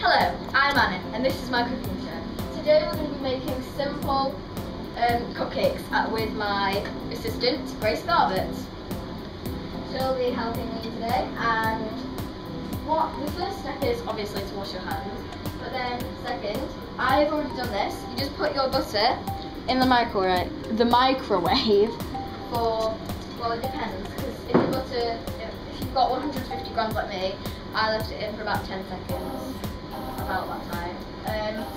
Hello, I'm Anna and this is my cooking show. Today we're going to be making simple cupcakes with my assistant, Grace Garbutt. She'll be helping me today, and the first step is obviously to wash your hands, but then second, I've already done this. You just put your butter in the microwave for, well, it depends, because if you've got 150 grams like me, I left it in for about 10 seconds, about that time.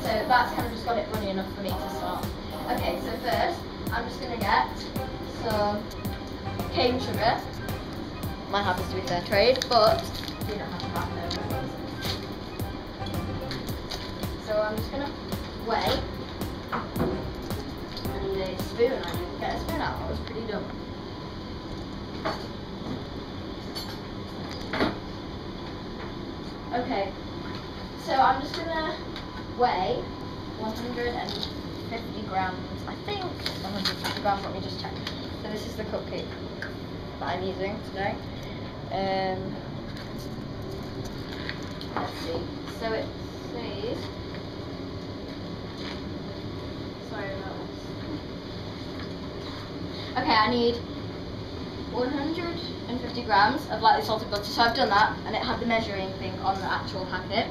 So that's kind of just got it runny enough for me to start. Okay, so first, I'm just going to get some cane sugar. Mine happens to be fair trade, but you don't have to have those. So I'm just going to weigh. I need a spoon. I didn't get a spoon out, that was pretty dumb. Okay, so I'm just going to weigh 150 grams, I think 150 grams, let me just check. So this is the cupcake that I'm using today. Let's see, so it says, sorry about this. Okay, I need 150 grams of lightly salted butter, so I've done that, and it had the measuring thing on the actual packet.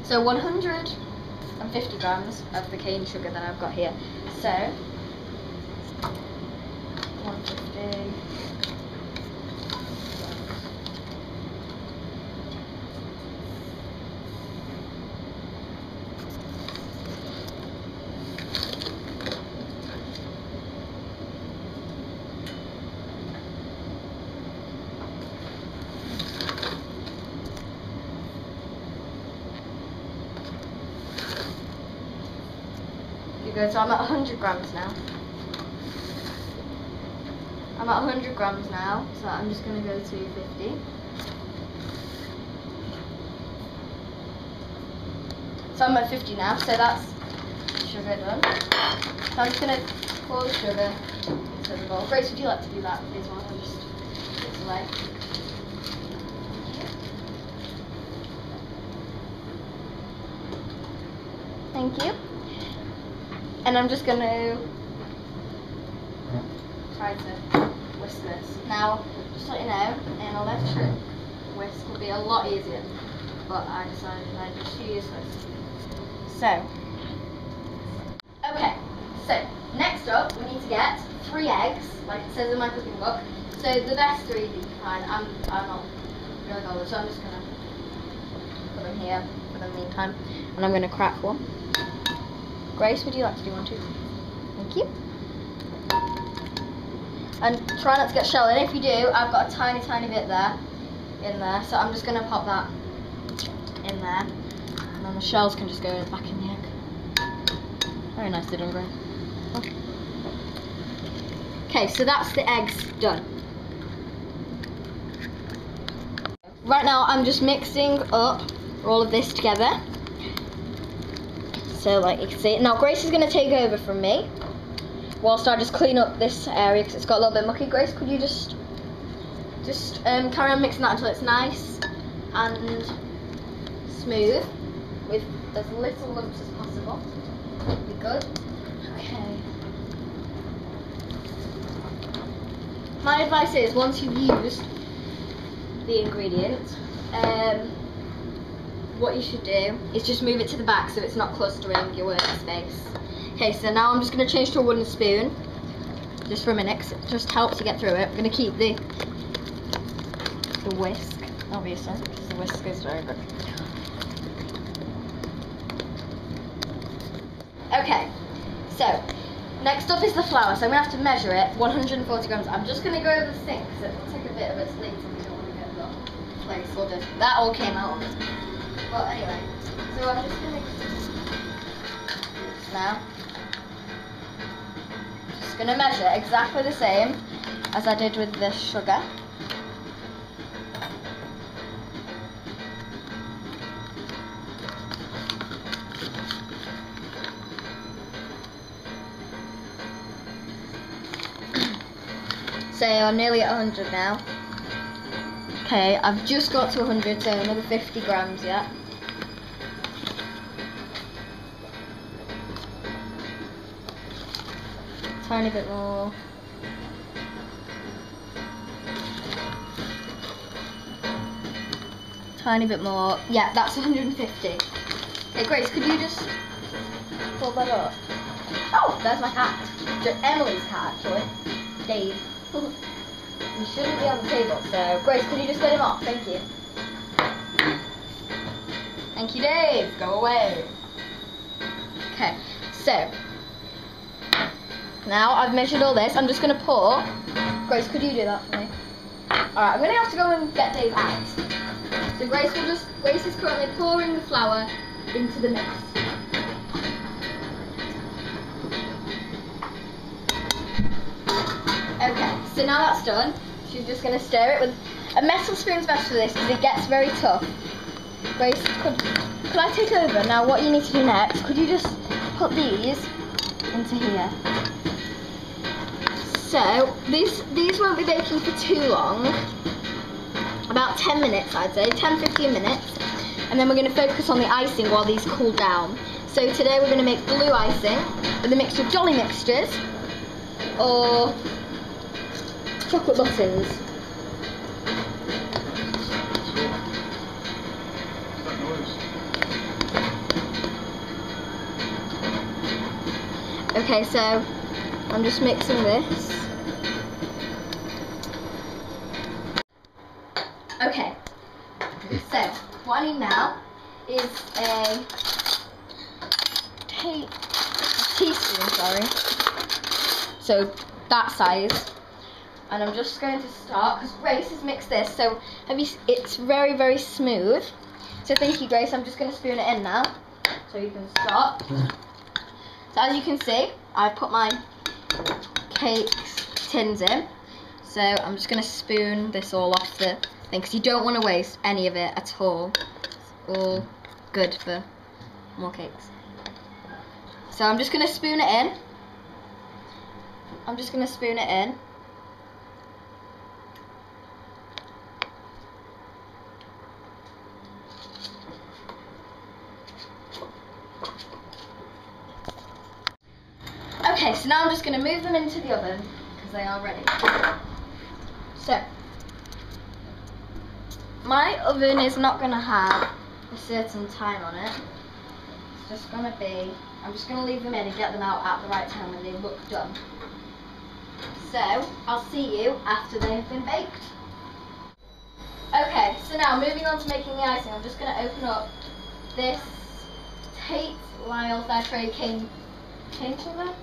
So 150 grams of the cane sugar that I've got here. So 150. Good, so I'm at 100 grams now. I'm at 100 grams now, so I'm just going to go to 50. So I'm at 50 now, so that's sugar done. So I'm just going to pour the sugar into the bowl. Grace, would you like to do that, please, while I just put this away? Thank you. And I'm just going to try to whisk this. Now, just to let you know, an electric whisk would be a lot easier, but I decided I'd just use this. So, okay, so next up we need to get 3 eggs, like it says in my cooking book. So the best 3 that you can find. I'm not really bothered, so I'm just going to put them here for the meantime, and I'm going to crack one. Grace, would you like to do one too? Thank you. And try not to get shell, and if you do, I've got a tiny bit there, in there, so I'm just going to pop that in there, and then the shells can just go back in the egg. Very nicely done, Grace. Okay, so that's the eggs done. Right now, I'm just mixing up all of this together. So like you can see, now Grace is going to take over from me whilst I just clean up this area because it's got a little bit mucky. Grace, could you just carry on mixing that until it's nice and smooth with as little lumps as possible. That'd be good. Okay. My advice is, once you've used the ingredient, what you should do is just move it to the back so it's not clustering your workspace. Okay, so now I'm just going to change to a wooden spoon, just for a minute, because it just helps you get through it. I'm going to keep the whisk, obviously, because the whisk is very good. Okay, so next up is the flour, so I'm going to have to measure it, 140 grams. I'm just going to go over the sink, because it will take a bit of its leak, and we don't want to get the place all dirty. That all came out. But anyway, so I'm just going to do this now. Just going to measure exactly the same as I did with the sugar. So I'm nearly at 100 now. Okay, I've just got to 100, so another 50 grams yet. Tiny bit more. Tiny bit more. Yeah, that's 150. Hey Grace, could you just pull that up? Oh, there's my cat. Emily's cat, actually. Dave. He shouldn't be on the table, so Grace, could you just get him off? Thank you. Thank you, Dave. Go away. Okay, so now I've measured all this. I'm just going to pour. Grace, could you do that for me? Alright, I'm going to have to go and get Dave out. So Grace is currently pouring the flour into the mix. Okay, so now that's done, she's just going to stir it with a metal spoon's best for this because it gets very tough. Grace, could I take over? Now what you need to do next, could you just put these into here? So these won't be baking for too long, about 10 minutes I'd say, 10-15 minutes, and then we're going to focus on the icing while these cool down. So today we're going to make blue icing with a mixture of Jolly Mixtures or chocolate buttons. Okay, so I'm just mixing this. Okay, so what I need now is a teaspoon, sorry. So that size. And I'm just going to start, because Grace has mixed this, so it's very, very smooth. So thank you, Grace. I'm just going to spoon it in now, so you can start. So as you can see, I've put my cakes tins in. So I'm just going to spoon this all off the thing, because you don't want to waste any of it at all. It's all good for more cakes. So I'm just going to spoon it in. I'm just going to spoon it in. Okay, so now I'm just going to move them into the oven because they are ready. So, my oven is not going to have a certain time on it. It's just going to be, I'm just going to leave them in and get them out at the right time when they look done. So, I'll see you after they have been baked. Okay, so now moving on to making the icing, I'm just going to open up this Tate Lyle Fairtrade cane sugar?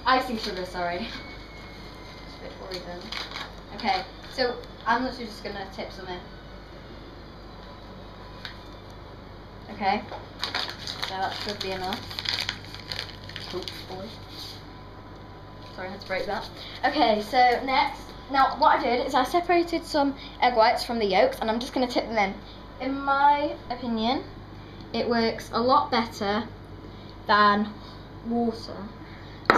Icing sugar, sorry. Just a bit worried then. Okay, so I'm literally just going to tip some in. Okay, so that should be enough. Hopefully. Sorry, I had to break that. Okay, so next, now what I did is I separated some egg whites from the yolks and I'm just going to tip them in. In my opinion, it works a lot better than water.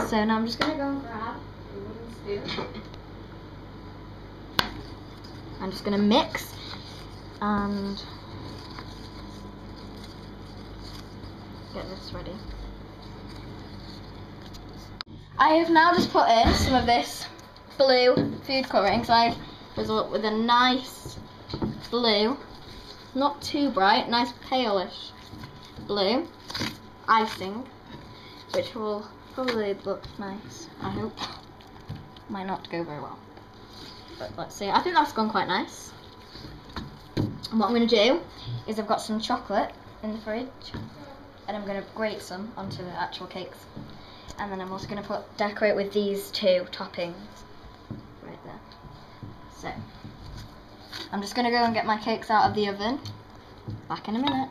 So now I'm just going to go and grab a wooden spoon. I'm just going to mix and get this ready. I have now just put in some of this blue food colouring, so I result with a nice blue, not too bright, nice palish blue icing, which will probably look nice, I hope. Might not go very well, but let's see. I think that's gone quite nice. And what I'm going to do is I've got some chocolate in the fridge and I'm going to grate some onto the actual cakes. And then I'm also going to decorate with these two toppings right there. So, I'm just going to go and get my cakes out of the oven. Back in a minute.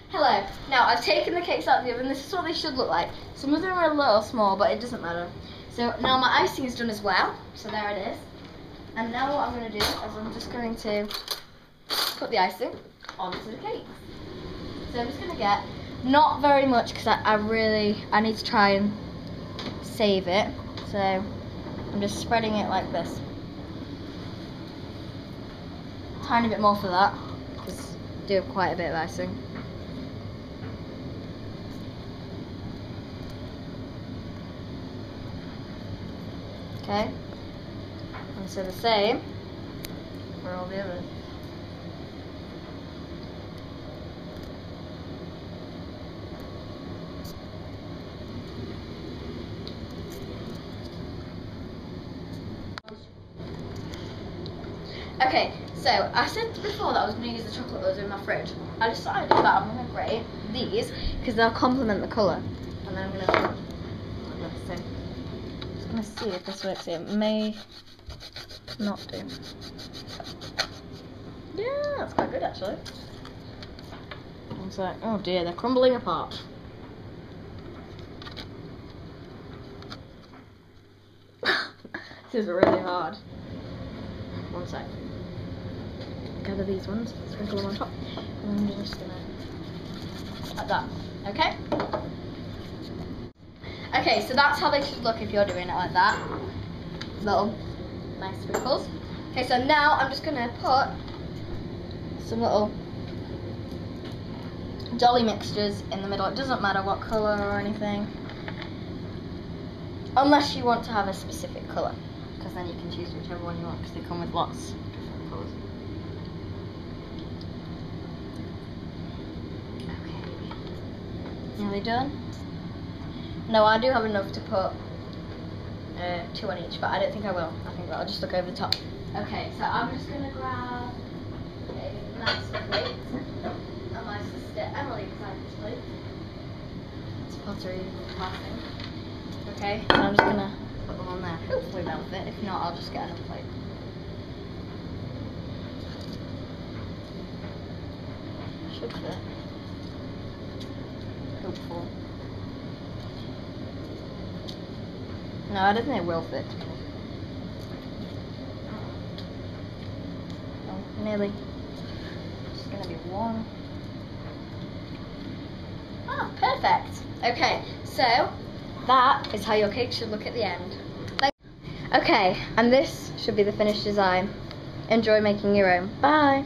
Hello. Now, I've taken the cakes out of the oven. This is what they should look like. Some of them are a little small, but it doesn't matter. So, now my icing is done as well. So, there it is. And now what I'm going to do is I'm just going to put the icing onto the cake. So, I'm just going to get not very much because I need to try and save it. So, I'm just spreading it like this. Tiny bit more for that because I do have quite a bit of icing. Okay? And so the same for all the others. Okay, so I said before that I was going to use the chocolate that was in my fridge. I decided that I'm going to grate these because they'll complement the colour. And then I'm going to put this in. Just going to see if this works here. It may not do. Yeah, that's quite good actually. One sec. Oh dear, they're crumbling apart. This is really hard. One sec. Gather these ones, sprinkle them on top, and I'm just gonna like that. Okay? Okay, so that's how they should look if you're doing it like that. Little nice sprinkles. Okay, so now I'm just gonna put some little Jolly mixtures in the middle. It doesn't matter what colour or anything, unless you want to have a specific colour, because then you can choose whichever one you want, because they come with lots of different colours. Okay, nearly done. No, I do have enough to put 2 on each, but I don't think I will. I think I'll just look over the top. Okay, so I'm just going to grab a nice plate. And my sister Emily designed this plate. It's pottery laughing. Okay, so I'm just going to put them on there. Hopefully that'll fit. If not, I'll just get another plate. Should fit. Hopefully. No, I don't think it will fit. Oh, nearly. It's gonna be one. Ah, perfect. Okay, so that is how your cake should look at the end. Okay, and this should be the finished design. Enjoy making your own. Bye.